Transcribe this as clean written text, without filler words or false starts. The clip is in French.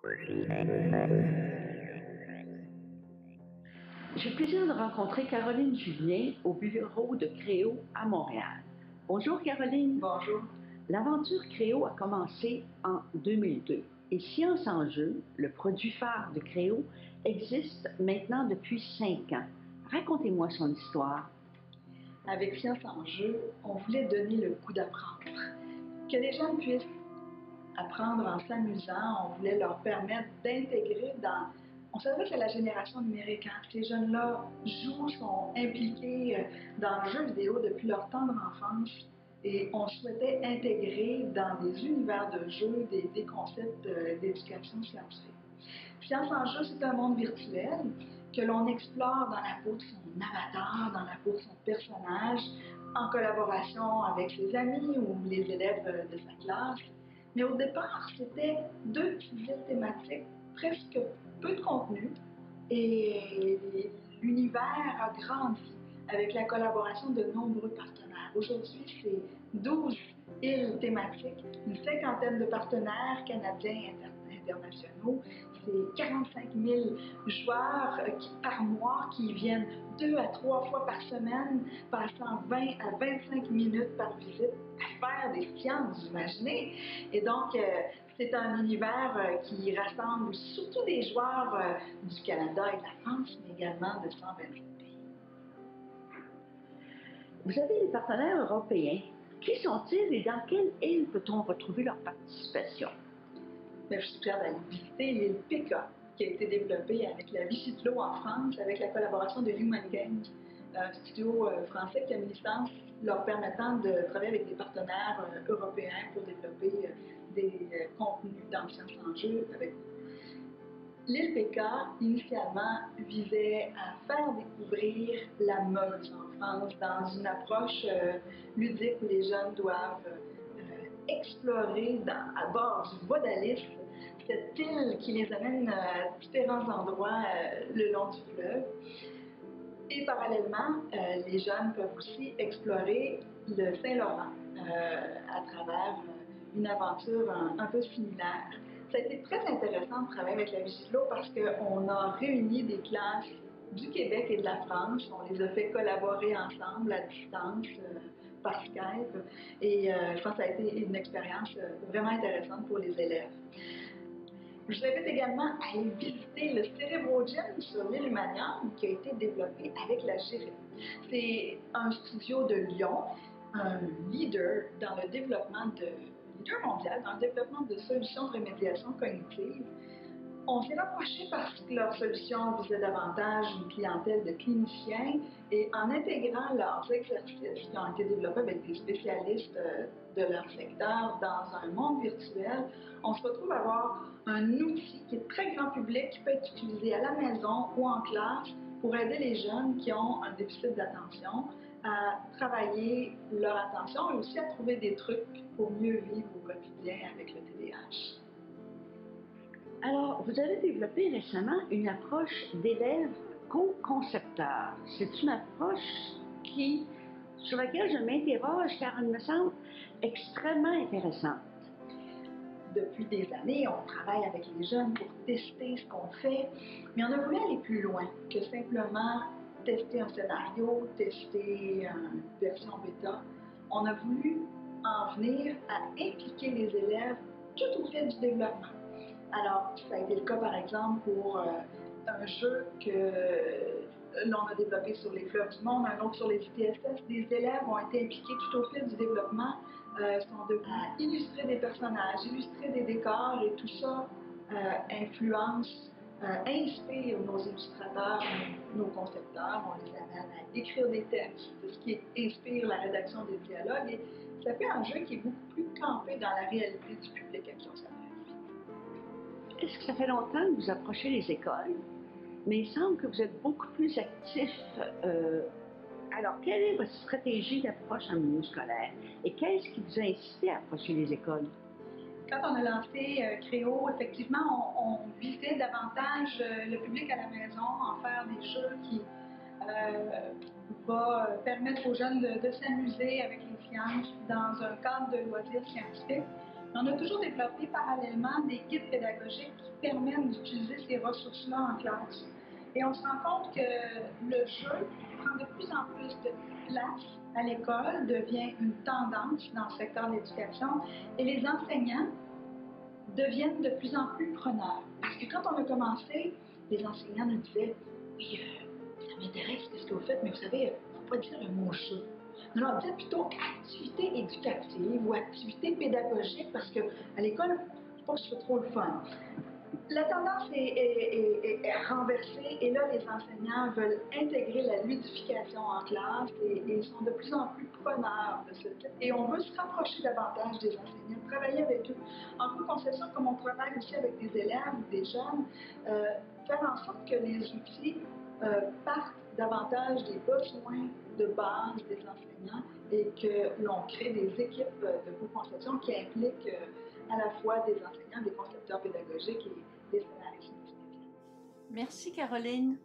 J'ai le plaisir de rencontrer Caroline Julien au bureau de Créo à Montréal. Bonjour Caroline. Bonjour. L'aventure Créo a commencé en 2002 et Science en jeu, le produit phare de Créo, existe maintenant depuis 5 ans. Racontez-moi son histoire. Avec Science en jeu, on voulait donner le goût d'apprendre. Que les gens puissent apprendre en s'amusant, on voulait leur permettre d'intégrer dans... On s'adresse à la génération numérique. Ces jeunes-là jouent, sont impliqués dans le jeu vidéo depuis leur tendre enfance et on souhaitait intégrer dans des univers de jeu des concepts d'éducation scientifique. Science en jeu, c'est un monde virtuel que l'on explore dans la peau de son avatar, dans la peau de son personnage, en collaboration avec ses amis ou les élèves de sa classe. Mais au départ, c'était 2 petites villes thématiques, presque peu de contenu, et l'univers a grandi avec la collaboration de nombreux partenaires. Aujourd'hui, c'est 12 îles thématiques, une 50aine de partenaires canadiens et internationaux. C'est 45 000 joueurs par mois qui viennent 2 à 3 fois par semaine, passant 20 à 25 minutes par visite à faire des sciences, imaginez. Et donc, c'est un univers qui rassemble surtout des joueurs du Canada et de la France, mais également de 127 pays. Vous avez des partenaires européens. Qui sont-ils et dans quelle île peut-on retrouver leur participation? Bien, je suis fière d'aller visiter l'île Pika, qui a été développée avec la Vicitlo en France, avec la collaboration de Human Games, un studio français qui a une licence leur permettant de travailler avec des partenaires européens pour développer des contenus dans Science en jeu avec l'île Pika, initialement, visait à faire découvrir la Meuse en France dans une approche ludique où les jeunes doivent explorer à bord du bois d'Alice cette île qui les amène à différents endroits le long du fleuve. Et parallèlement, les jeunes peuvent aussi explorer le Saint-Laurent à travers une aventure un peu similaire. Ça a été très intéressant de travailler avec la Vicitlo parce qu'on a réuni des classes du Québec et de la France. On les a fait collaborer ensemble à distance par Skype. Et je pense que ça a été une expérience vraiment intéressante pour les élèves. Je vous invite également à aller visiter le Cerebro-Gym sur l'île Manion qui a été développé avec la GIRIP. C'est un studio de Lyon, un leader dans le développement leader mondial dans le développement de solutions de rémédiation cognitive. On s'est rapproché parce que leur solution visait davantage une clientèle de cliniciens et en intégrant leurs exercices qui ont été développés avec des spécialistes de leur secteur dans un monde virtuel, on se retrouve à avoir un outil qui est très grand public, qui peut être utilisé à la maison ou en classe pour aider les jeunes qui ont un déficit d'attention à travailler leur attention et aussi à trouver des trucs pour mieux vivre au quotidien avec le TDAH. Alors, vous avez développé récemment une approche d'élève co-concepteur. C'est une approche sur laquelle je m'interroge car elle me semble extrêmement intéressante. Depuis des années, on travaille avec les jeunes pour tester ce qu'on fait, mais on a voulu aller plus loin que simplement tester un scénario, tester une version bêta. On a voulu en venir à impliquer les élèves tout au fil du développement. Alors, ça a été le cas, par exemple, pour un jeu que l'on a développé sur les fleuves du monde, un autre sur les ITSS. Des élèves ont été impliqués tout au fil du développement, sont devenus à illustrer des personnages, illustrer des décors, et tout ça influence, inspire nos illustrateurs, nos concepteurs. On les amène à écrire des textes, ce qui inspire la rédaction des dialogues. Et ça fait un jeu qui est beaucoup plus campé dans la réalité du public à qui on s'adresse. Est-ce que ça fait longtemps que vous approchez les écoles? Mais il semble que vous êtes beaucoup plus actif. Alors, quelle est votre stratégie d'approche en milieu scolaire? Et qu'est-ce qui vous a incité à approcher les écoles? Quand on a lancé Créo, effectivement, on visait davantage le public à la maison, en faire des jeux qui va permettre aux jeunes de s'amuser avec les sciences dans un cadre de loisirs scientifiques. On a toujours développé parallèlement des guides pédagogiques qui permettent d'utiliser ces ressources-là en classe. Et on se rend compte que le jeu prend de plus en plus de place à l'école, devient une tendance dans le secteur de l'éducation, et les enseignants deviennent de plus en plus preneurs. Parce que quand on a commencé, les enseignants nous disaient « Oui, ça m'intéresse ce que vous faites, mais vous savez, il ne faut pas dire le mot jeu. » Alors, dites plutôt activité éducative ou activité pédagogique, parce qu'à l'école, il ne faut pas que ce soit trop le fun. La tendance est renversée et là, les enseignants veulent intégrer la ludification en classe et sont de plus en plus preneurs de ce type. Et on veut se rapprocher davantage des enseignants, travailler avec eux en co-conception, comme on travaille aussi avec des élèves ou des jeunes, faire en sorte que les outils partent davantage des besoins de base des enseignants et que l'on crée des équipes de co-conception qui impliquent à la fois des enseignants, des concepteurs pédagogiques et des scénaristes. Merci Caroline.